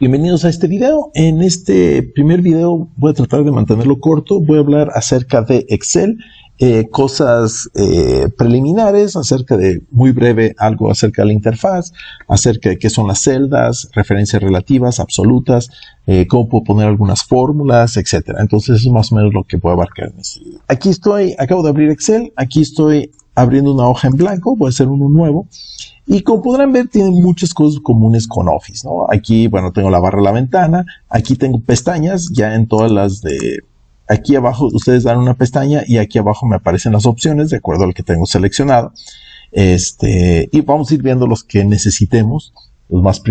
Bienvenidos a este video. En este primer video voy a tratar de mantenerlo corto. Voy a hablar acerca de Excel, cosas preliminares, acerca de, muy breve, algo acerca de la interfaz, acerca de qué son las celdas, referencias relativas, absolutas, cómo puedo poner algunas fórmulas, etc. Entonces eso es más o menos lo que voy a abarcar en este video. Aquí estoy, acabo de abrir Excel, aquí estoy abriendo una hoja en blanco, voy a hacer uno nuevo. Y como podrán ver, tiene muchas cosas comunes con Office, ¿no? Aquí, bueno, tengo la barra de la ventana. Aquí tengo pestañas, ya en todas las de... Aquí abajo ustedes dan una pestaña y aquí abajo me aparecen las opciones de acuerdo al que tengo seleccionado. Y vamos a ir viendo los que necesitemos, los más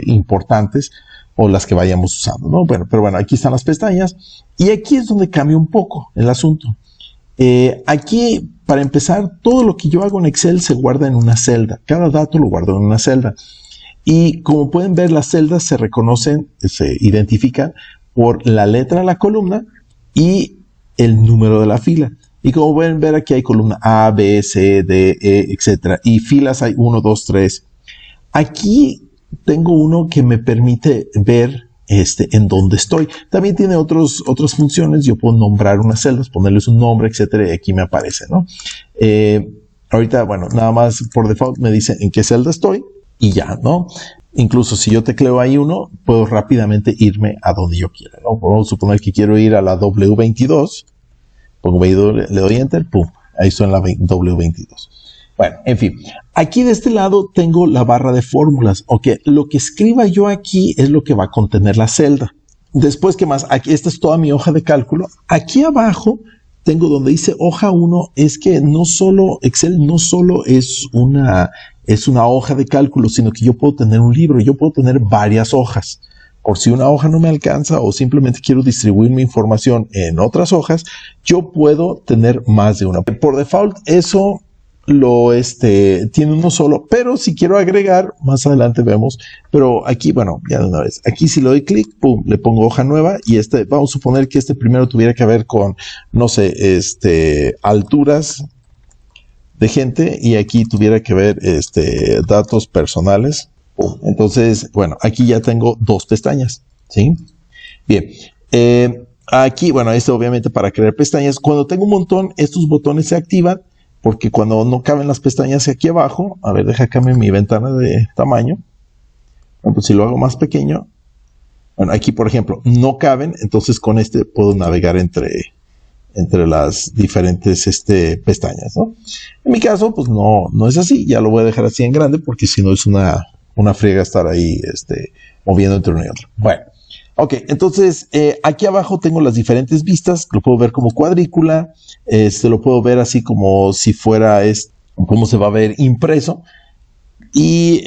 importantes o las que vayamos usando, ¿no? Bueno, pero bueno, aquí están las pestañas y aquí es donde cambia un poco el asunto. Aquí, para empezar, todo lo que yo hago en Excel se guarda en una celda. Cada dato lo guardo en una celda. Y como pueden ver, las celdas se reconocen, se identifican por la letra de la columna y el número de la fila. Y como pueden ver, aquí hay columna A, B, C, D, E, etc. Y filas hay 1, 2, 3. Aquí tengo uno que me permite ver en dónde estoy. También tiene otras funciones. Yo puedo nombrar unas celdas, ponerles un nombre, etcétera, y aquí me aparece, ¿no? Ahorita, bueno, nada más por default me dice en qué celda estoy y ya, ¿no? Incluso si yo tecleo ahí uno, puedo rápidamente irme a donde yo quiera, ¿no? Vamos a suponer que quiero ir a la W22, pongo W, le doy Enter, pum, ahí estoy en la W22. Bueno, en fin, aquí de este lado tengo la barra de fórmulas. Ok, lo que escriba yo aquí es lo que va a contener la celda. Después, ¿qué más? Aquí, esta es toda mi hoja de cálculo. Aquí abajo tengo donde dice hoja 1, es que no solo, Excel no solo es una hoja de cálculo, sino que yo puedo tener un libro, yo puedo tener varias hojas. Por si una hoja no me alcanza o simplemente quiero distribuir mi información en otras hojas, yo puedo tener más de una. Por default, eso tiene uno solo, pero si quiero agregar, más adelante vemos, pero aquí, bueno, ya de una vez, aquí si le doy clic, pum, le pongo hoja nueva y vamos a suponer que primero tuviera que ver con, no sé, alturas de gente y aquí tuviera que ver, datos personales, pum. Entonces, bueno, aquí ya tengo dos pestañas, ¿sí? Bien, aquí, bueno, esto obviamente para crear pestañas, cuando tengo un montón, estos botones se activan. Porque cuando no caben las pestañas aquí abajo, a ver, deja cambiar mi ventana de tamaño. Bueno, pues si lo hago más pequeño, bueno, aquí por ejemplo, no caben, entonces con puedo navegar entre las diferentes pestañas, ¿no? En mi caso, pues no es así, ya lo voy a dejar así en grande, porque si no es una friega estar ahí moviendo entre uno y otro. Bueno, ok, entonces aquí abajo tengo las diferentes vistas, lo puedo ver como cuadrícula, lo puedo ver así como si fuera cómo se va a ver impreso. Y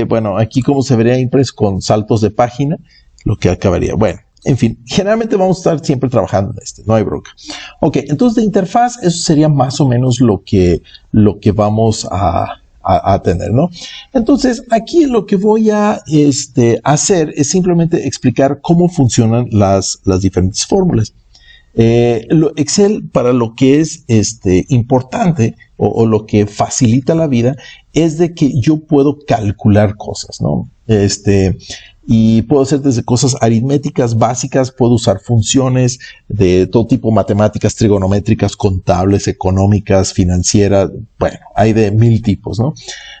bueno, aquí cómo se vería impreso con saltos de página, lo que acabaría. Bueno, en fin, generalmente vamos a estar siempre trabajando en no hay bronca. Ok, entonces de interfaz, eso sería más o menos lo que vamos a tener, ¿no? Entonces, aquí lo que voy a hacer es simplemente explicar cómo funcionan las diferentes fórmulas. Excel, para lo que es importante o lo que facilita la vida, es de que yo puedo calcular cosas, ¿no? Y puedo hacer desde cosas aritméticas básicas, puedo usar funciones de todo tipo, matemáticas, trigonométricas, contables, económicas, financieras, bueno, hay de 1000 tipos, ¿no?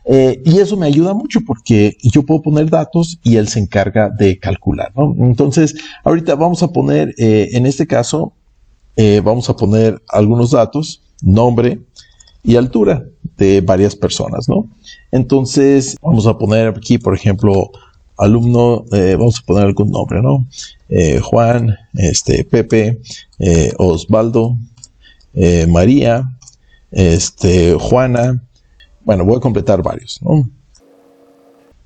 Y eso me ayuda mucho porque yo puedo poner datos y él se encarga de calcular, ¿no? Entonces, ahorita vamos a poner, en este caso, vamos a poner algunos datos, nombre y altura de varias personas, ¿no? Entonces, vamos a poner aquí, por ejemplo, alumno, vamos a poner algún nombre, ¿no? Juan, Pepe, Osvaldo, María, Juana. Bueno, voy a completar varios, ¿no?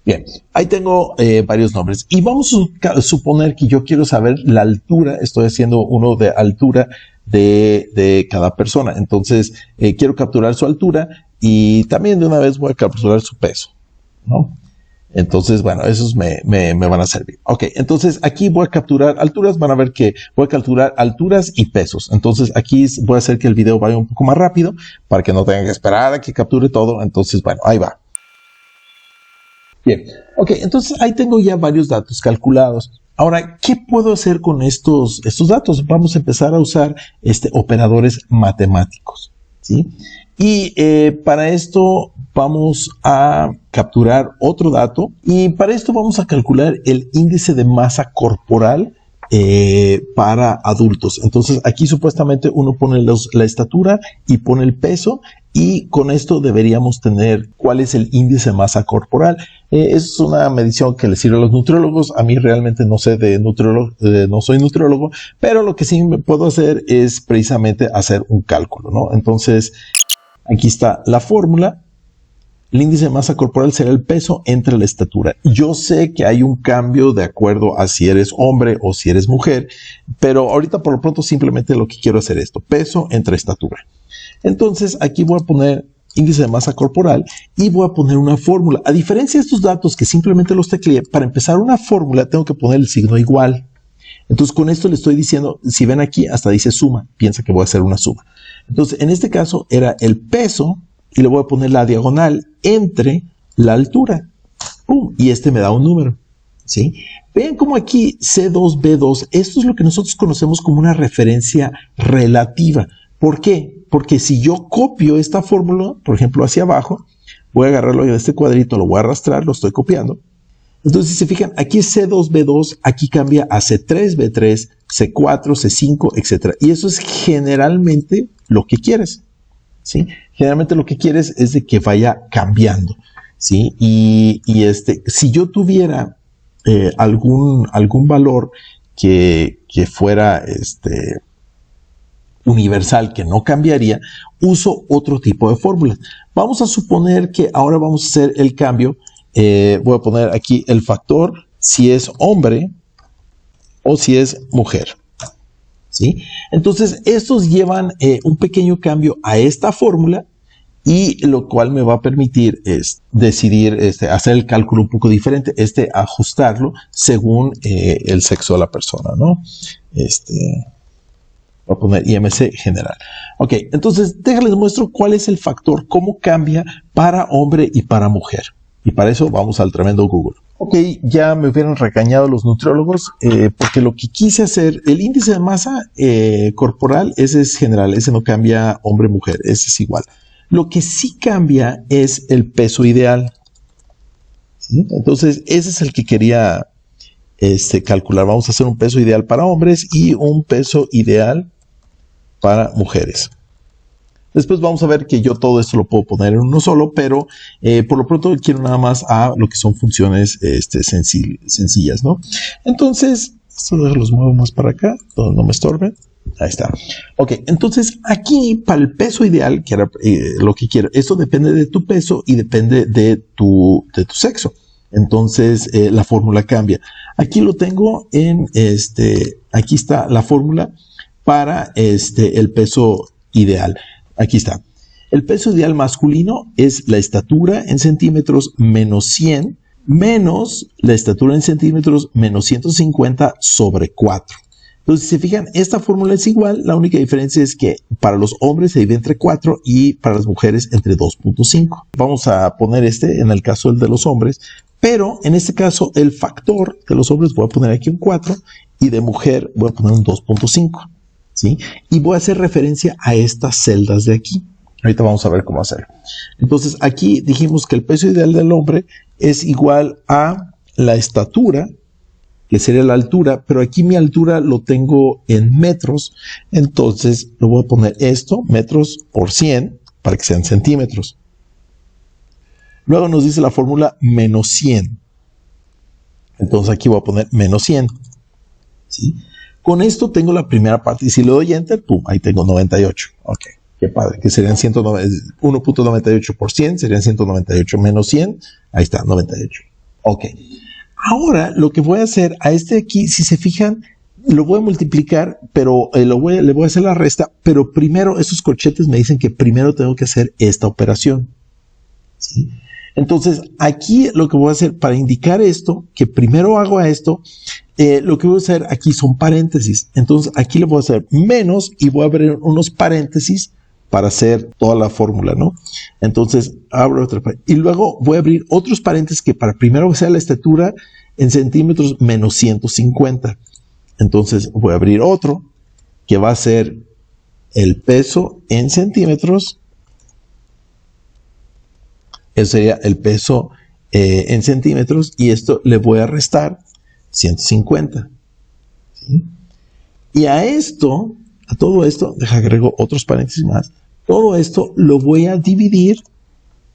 Bien, ahí tengo varios nombres y vamos a suponer que yo quiero saber la altura, estoy haciendo uno de altura de cada persona, entonces quiero capturar su altura y también de una vez voy a capturar su peso, ¿no? Entonces, bueno, esos me van a servir. Ok, entonces aquí voy a capturar alturas, van a ver que voy a capturar alturas y pesos. Entonces aquí voy a hacer que el video vaya un poco más rápido para que no tengan que esperar a que capture todo. Entonces, bueno, ahí va. Bien, Ok, entonces ahí tengo ya varios datos calculados. Ahora, ¿qué puedo hacer con estos datos? Vamos a empezar a usar operadores matemáticos, ¿sí? Y para esto vamos a capturar otro dato y para esto vamos a calcular el índice de masa corporal para adultos. Entonces aquí supuestamente uno pone la estatura y pone el peso y con esto deberíamos tener cuál es el índice de masa corporal. Es una medición que le sirve a los nutriólogos. A mí realmente no sé de nutriólogo, no soy nutriólogo, pero lo que sí puedo hacer es precisamente hacer un cálculo, ¿no? Entonces aquí está la fórmula. El índice de masa corporal será el peso entre la estatura. Yo sé que hay un cambio de acuerdo a si eres hombre o si eres mujer, pero ahorita por lo pronto simplemente lo que quiero hacer es esto, peso entre estatura. Entonces aquí voy a poner índice de masa corporal y voy a poner una fórmula. A diferencia de estos datos que simplemente los tecleé, para empezar una fórmula tengo que poner el signo igual. Entonces con esto le estoy diciendo, si ven aquí hasta dice suma, piensa que voy a hacer una suma. Entonces en este caso era el peso y le voy a poner la diagonal entre la altura. ¡Pum! Y me da un número, ¿sí? Vean cómo aquí C2B2, esto es lo que nosotros conocemos como una referencia relativa. ¿Por qué? Porque si yo copio esta fórmula, por ejemplo, hacia abajo, voy a agarrarlo de este cuadrito, lo voy a arrastrar, lo estoy copiando. Entonces, si se fijan, aquí es C2B2, aquí cambia a C3B3, C4, C5, etc. Y eso es generalmente lo que quieres, ¿sí? Generalmente lo que quieres es de que vaya cambiando, ¿sí? Y si yo tuviera algún valor que fuera universal, que no cambiaría, uso otro tipo de fórmulas. Vamos a suponer que ahora vamos a hacer el cambio. Voy a poner aquí el factor si es hombre o si es mujer, ¿sí? Entonces estos llevan un pequeño cambio a esta fórmula y lo cual me va a permitir decidir hacer el cálculo un poco diferente, ajustarlo según el sexo de la persona, ¿no? Voy a poner IMC general. Ok, entonces déjales muestro cuál es el factor, cómo cambia para hombre y para mujer. Y para eso vamos al tremendo Google. Ok, ya me hubieran regañado los nutriólogos porque lo que quise hacer, el índice de masa corporal, ese es general, ese no cambia hombre-mujer, ese es igual. Lo que sí cambia es el peso ideal, ¿sí? Entonces ese es el que quería calcular. Vamos a hacer un peso ideal para hombres y un peso ideal para mujeres. Después vamos a ver que yo todo esto lo puedo poner en uno solo, pero por lo pronto quiero nada más a lo que son funciones sencillas, ¿no? Entonces, esto los muevo más para acá, donde no me estorben. Ahí está. Ok, entonces aquí para el peso ideal, que era lo que quiero, esto depende de tu peso y depende de tu sexo. Entonces la fórmula cambia. Aquí lo tengo en aquí está la fórmula para el peso ideal. Aquí está. El peso ideal masculino es la estatura en centímetros menos 100 menos la estatura en centímetros menos 150 sobre 4. Entonces, si se fijan, esta fórmula es igual. La única diferencia es que para los hombres se divide entre 4 y para las mujeres entre 2.5. Vamos a poner en el caso de los hombres, pero en este caso el factor de los hombres voy a poner aquí un 4 y de mujer voy a poner un 2.5. ¿Sí? Y voy a hacer referencia a estas celdas de aquí. Ahorita vamos a ver cómo hacer. Entonces aquí dijimos que el peso ideal del hombre es igual a la estatura, que sería la altura, pero aquí mi altura lo tengo en metros, entonces lo voy a poner metros por 100, para que sean centímetros. Luego nos dice la fórmula menos 100. Entonces aquí voy a poner menos 100. ¿Sí? Con esto tengo la primera parte y si le doy enter, pum, ahí tengo 98. Ok, qué padre, que serían 1.98 por 100, serían 198 menos 100, ahí está, 98. Ok, ahora lo que voy a hacer a aquí, si se fijan, lo voy a multiplicar, pero le voy a hacer la resta, pero primero estos corchetes me dicen que primero tengo que hacer esta operación. ¿Sí? Entonces, aquí lo que voy a hacer para indicar esto, que primero hago a esto, lo que voy a hacer aquí son paréntesis. Entonces, aquí le voy a hacer menos y voy a abrir unos paréntesis para hacer toda la fórmula, ¿no? Entonces, abro otra y luego voy a abrir otros paréntesis que para primero sea la estatura en centímetros menos 150. Entonces, voy a abrir otro que va a ser el peso en centímetros. Eso sería el peso en centímetros, y esto le voy a restar 150. ¿Sí? Y a esto, a todo esto, agrego otros paréntesis más. Todo esto lo voy a dividir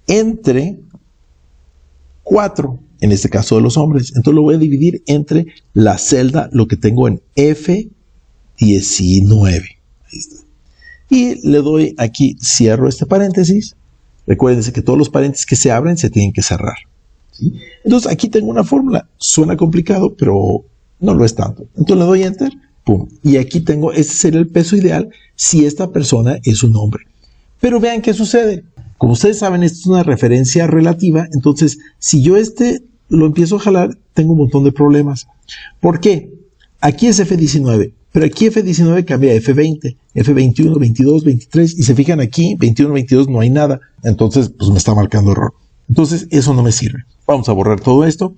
entre 4, en este caso de los hombres. Entonces lo voy a dividir entre la celda, lo que tengo en F19. Ahí está. Y le doy aquí, cierro este paréntesis. Recuérdense que todos los paréntesis que se abren se tienen que cerrar. ¿Sí? Entonces aquí tengo una fórmula. Suena complicado, pero no lo es tanto. Entonces le doy Enter. ¡Pum! Y aquí tengo, este sería el peso ideal si esta persona es un hombre. Pero vean qué sucede. Como ustedes saben, esto es una referencia relativa. Entonces, si yo lo empiezo a jalar, tengo un montón de problemas. ¿Por qué? Aquí es F19, pero aquí F19 cambia a F20, F21, 22, 23. Y se fijan aquí, 21, 22 no hay nada. Entonces, pues me está marcando error. Entonces, eso no me sirve. Vamos a borrar todo esto.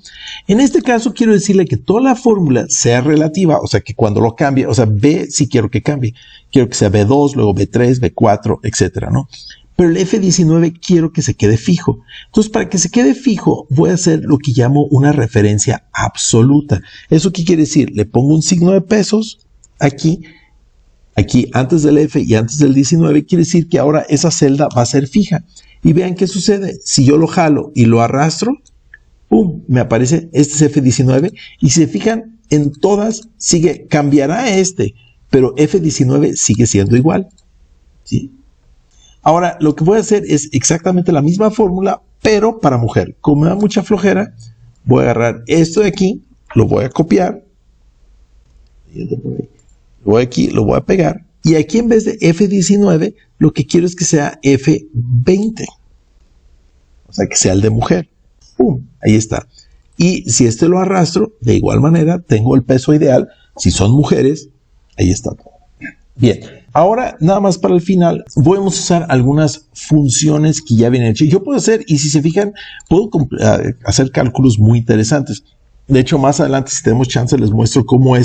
En este caso, quiero decirle que toda la fórmula sea relativa, o sea, que cuando lo cambie, o sea, B sí quiero que cambie. Quiero que sea B2, luego B3, B4, etcétera, ¿no? Pero el F19 quiero que se quede fijo. Entonces, para que se quede fijo, voy a hacer lo que llamo una referencia absoluta. ¿Eso qué quiere decir? Le pongo un signo de pesos aquí antes del F y antes del 19, quiere decir que ahora esa celda va a ser fija. Y vean qué sucede. Si yo lo jalo y lo arrastro, ¡pum!, me aparece este es F19. Y si se fijan, en todas cambiará pero F19 sigue siendo igual. ¿Sí? Ahora, lo que voy a hacer es exactamente la misma fórmula, pero para mujer. Como me da mucha flojera, voy a agarrar esto de aquí, lo voy a copiar. Lo voy aquí, lo voy a pegar. Y aquí en vez de F19, lo que quiero es que sea F20. O sea, que sea el de mujer. ¡Pum! Ahí está. Y si lo arrastro, de igual manera, tengo el peso ideal. Si son mujeres, ahí está. Bien. Ahora, nada más para el final, podemos usar algunas funciones que ya vienen hechas. Yo puedo hacer, y si se fijan, puedo hacer cálculos muy interesantes. De hecho, más adelante, si tenemos chance, les muestro cómo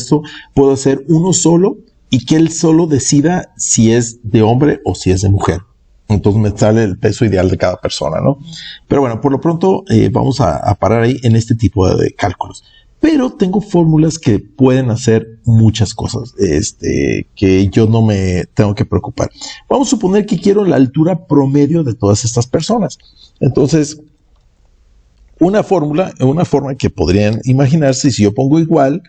puedo hacer uno solo y que él solo decida si es de hombre o si es de mujer. Entonces me sale el peso ideal de cada persona, ¿no? Pero bueno, por lo pronto vamos a parar ahí en este tipo de cálculos. Pero tengo fórmulas que pueden hacer muchas cosas, que yo no me tengo que preocupar. Vamos a suponer que quiero la altura promedio de todas estas personas. Entonces, una forma que podrían imaginarse, si yo pongo igual,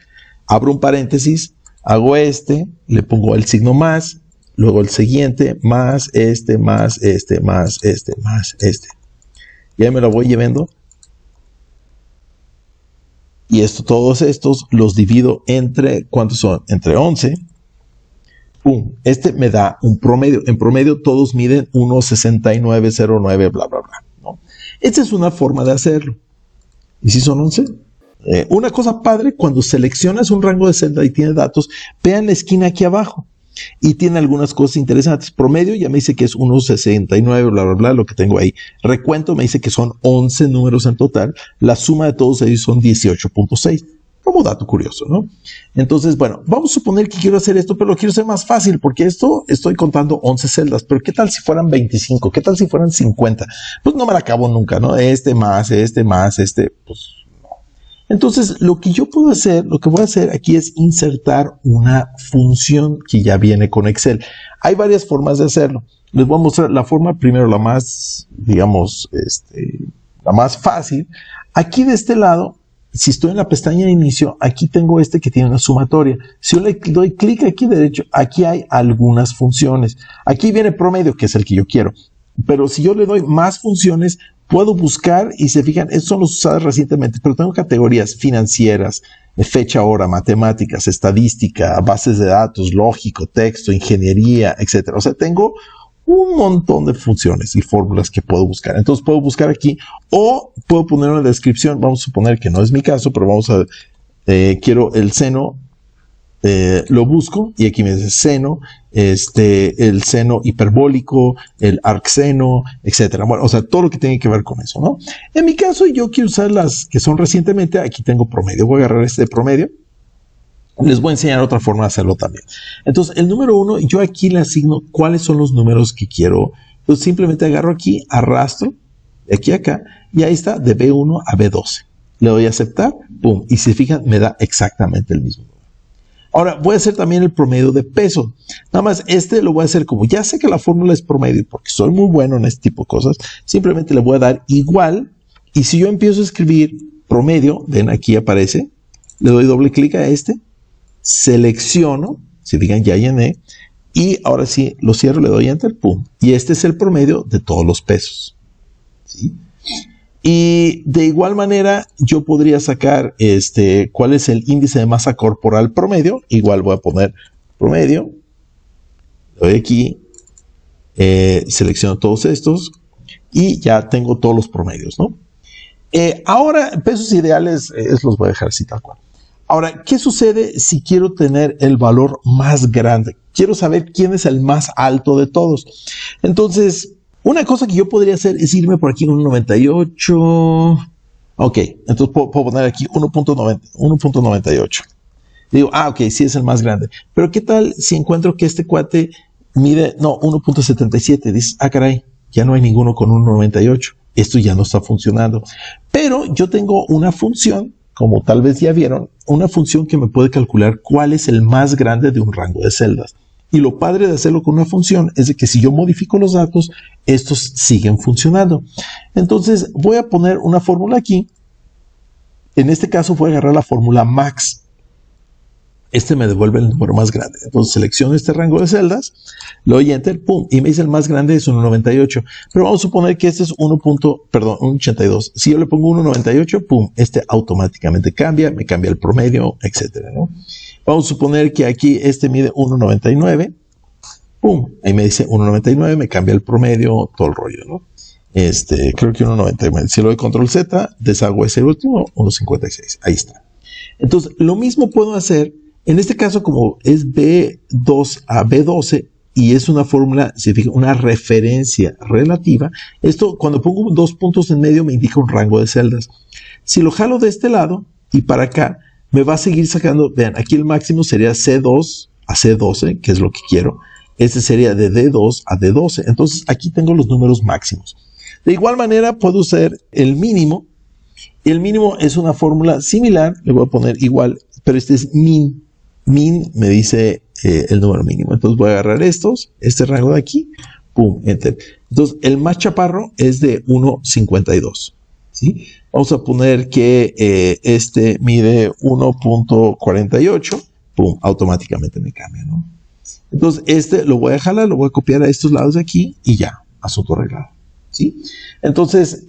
abro un paréntesis, hago le pongo el signo más, luego el siguiente, más más más más. Y ahí me lo voy llevando. Y todos estos los divido entre, ¿cuántos son? Entre 11. ¡Pum! Me da un promedio. En promedio todos miden 1,6909, bla, bla, bla, ¿no? Esta es una forma de hacerlo. ¿Y si son 11? Una cosa padre, cuando seleccionas un rango de celda y tiene datos, vean la esquina aquí abajo. Y tiene algunas cosas interesantes. Promedio ya me dice que es 1,69, bla, bla, bla, lo que tengo ahí. Recuento me dice que son 11 números en total. La suma de todos ellos son 18.6. Como dato curioso, ¿no? Entonces, bueno, vamos a suponer que quiero hacer esto, pero lo quiero hacer más fácil, porque estoy contando 11 celdas. Pero ¿qué tal si fueran 25? ¿Qué tal si fueran 50? Pues no me la acabo nunca, ¿no? Más, pues... Entonces, lo que voy a hacer aquí es insertar una función que ya viene con Excel. Hay varias formas de hacerlo. Les voy a mostrar la forma, primero la más, digamos, la más fácil. Aquí de este lado, si estoy en la pestaña de inicio, aquí tengo que tiene una sumatoria. Si yo le doy clic aquí derecho, aquí hay algunas funciones. Aquí viene promedio, que es el que yo quiero. Pero si yo le doy más funciones, puedo buscar y se fijan, estos son los usados recientemente, pero tengo categorías financieras, fecha, hora, matemáticas, estadística, bases de datos, lógico, texto, ingeniería, etcétera. O sea, tengo un montón de funciones y fórmulas que puedo buscar. Entonces puedo buscar aquí o puedo poner una descripción. Vamos a suponer que no es mi caso, pero quiero el seno lo busco y aquí me dice seno, el seno hiperbólico, el arcseno, etcétera. Bueno, o sea, todo lo que tiene que ver con eso, ¿no? En mi caso, yo quiero usar las que son recientemente. Aquí tengo promedio. Voy a agarrar este de promedio. Les voy a enseñar otra forma de hacerlo también. Entonces, el número 1, yo aquí le asigno cuáles son los números que quiero. Entonces, simplemente agarro aquí, arrastro de aquí a acá, y ahí está, de B1 a B12. Le doy a aceptar, pum, y si se fijan, me da exactamente el mismo número. Ahora, voy a hacer también el promedio de peso. Nada más, lo voy a hacer como, ya sé que la fórmula es promedio, porque soy muy bueno en este tipo de cosas, simplemente le voy a dar igual, y si yo empiezo a escribir promedio, ven, aquí aparece, le doy doble clic a selecciono, si fijan, ya llené, y ahora sí, lo cierro, le doy enter, pum, y este es el promedio de todos los pesos, ¿sí? Y de igual manera, yo podría sacar cuál es el índice de masa corporal promedio. Igual voy a poner promedio. Le doy aquí. Selecciono todos estos. Y ya tengo todos los promedios, ¿no? Ahora, pesos ideales, los voy a dejar así tal cual. Ahora, ¿qué sucede si quiero tener el valor más grande? Quiero saber quién es el más alto de todos. Entonces, una cosa que yo podría hacer es irme por aquí en 1.98. Ok, entonces puedo poner aquí 1.98. Digo, ok, sí es el más grande. Pero ¿qué tal si encuentro que este cuate mide, 1.77? Dices, caray, ya no hay ninguno con 1.98. Esto ya no está funcionando. Pero yo tengo una función, como tal vez ya vieron, una función que me puede calcular cuál es el más grande de un rango de celdas. Y lo padre de hacerlo con una función es de que si yo modifico los datos, estos siguen funcionando. Entonces voy a poner una fórmula aquí. En este caso voy a agarrar la fórmula max. Me devuelve el número más grande. Entonces selecciono este rango de celdas, le doy enter, pum, y me dice el más grande es 1.98. Pero vamos a suponer que este es 1.82. Si yo le pongo 1.98, pum, automáticamente cambia, me cambia el promedio, etcétera, ¿no? Vamos a suponer que aquí mide 1.99. Pum, ahí me dice 1.99, me cambia el promedio, todo el rollo, ¿no? Creo que 1.99. Si le doy control Z, deshago ese último, 1.56. Ahí está. Entonces, lo mismo puedo hacer. En este caso, como es B2 a B12 y es una fórmula, se fija, una referencia relativa, esto cuando pongo 2 puntos en medio me indica un rango de celdas. Si lo jalo de este lado y para acá, me va a seguir sacando, vean, aquí el máximo sería C2 a C12, que es lo que quiero. Este sería de D2 a D12. Entonces, aquí tengo los números máximos. De igual manera, puedo usar el mínimo. El mínimo es una fórmula similar, le voy a poner igual, pero este es min. Min me dice el número mínimo. Entonces voy a agarrar este rango de aquí, pum, enter. Entonces el más chaparro es de 1.52, ¿sí? Vamos a poner que mide 1.48, pum, automáticamente me cambia, ¿no? Entonces lo voy a jalar, lo voy a copiar a estos lados de aquí y ya, asunto arreglado, ¿sí? Entonces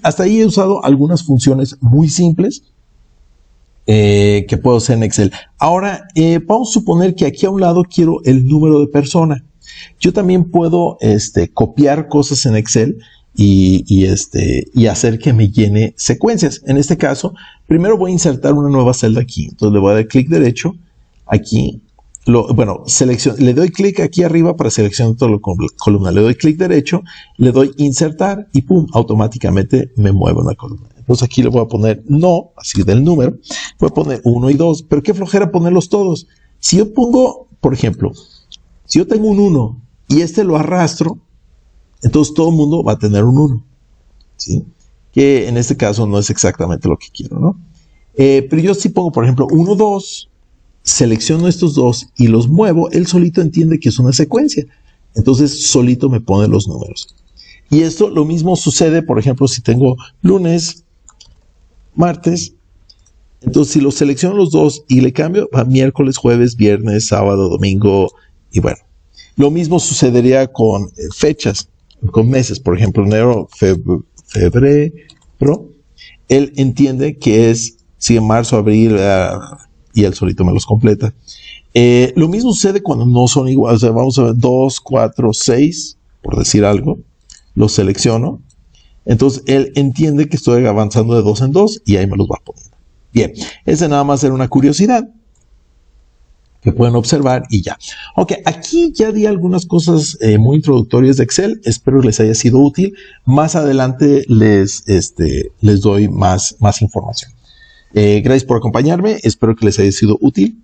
hasta ahí he usado algunas funciones muy simples que puedo hacer en Excel. Ahora, vamos a suponer que aquí a un lado quiero el número de persona. Yo también puedo copiar cosas en Excel y hacer que me llene secuencias. En este caso, primero voy a insertar una nueva celda aquí. Entonces le voy a dar clic derecho aquí. Le doy clic aquí arriba para seleccionar toda la columna. Le doy clic derecho, le doy insertar y pum, automáticamente me mueve una columna. Entonces aquí le voy a poner no, así del número. Voy a poner 1 y 2, pero qué flojera ponerlos todos. Si yo pongo, por ejemplo, si yo tengo un 1 y lo arrastro, entonces todo el mundo va a tener un 1, ¿sí? Que en este caso no es exactamente lo que quiero, ¿no? Pero yo si pongo, por ejemplo, 1, 2, selecciono estos dos y los muevo, él solito entiende que es una secuencia. Entonces solito me pone los números. Y esto lo mismo sucede, por ejemplo, si tengo lunes, martes. Entonces si los selecciono los dos y le cambio a miércoles, jueves, viernes, sábado, domingo y bueno. Lo mismo sucedería con fechas, con meses, por ejemplo, enero, febrero. Él entiende que es, sigue marzo, abril, y él solito me los completa. Lo mismo sucede cuando no son iguales. O sea, vamos a ver 2, 4, 6, por decir algo. Los selecciono. Entonces él entiende que estoy avanzando de 2 en 2 y ahí me los va poniendo. Bien, ese nada más era una curiosidad. que pueden observar y ya. Ok, aquí ya di algunas cosas muy introductorias de Excel. Espero les haya sido útil. Más adelante les doy más información. Gracias por acompañarme. Espero que les haya sido útil.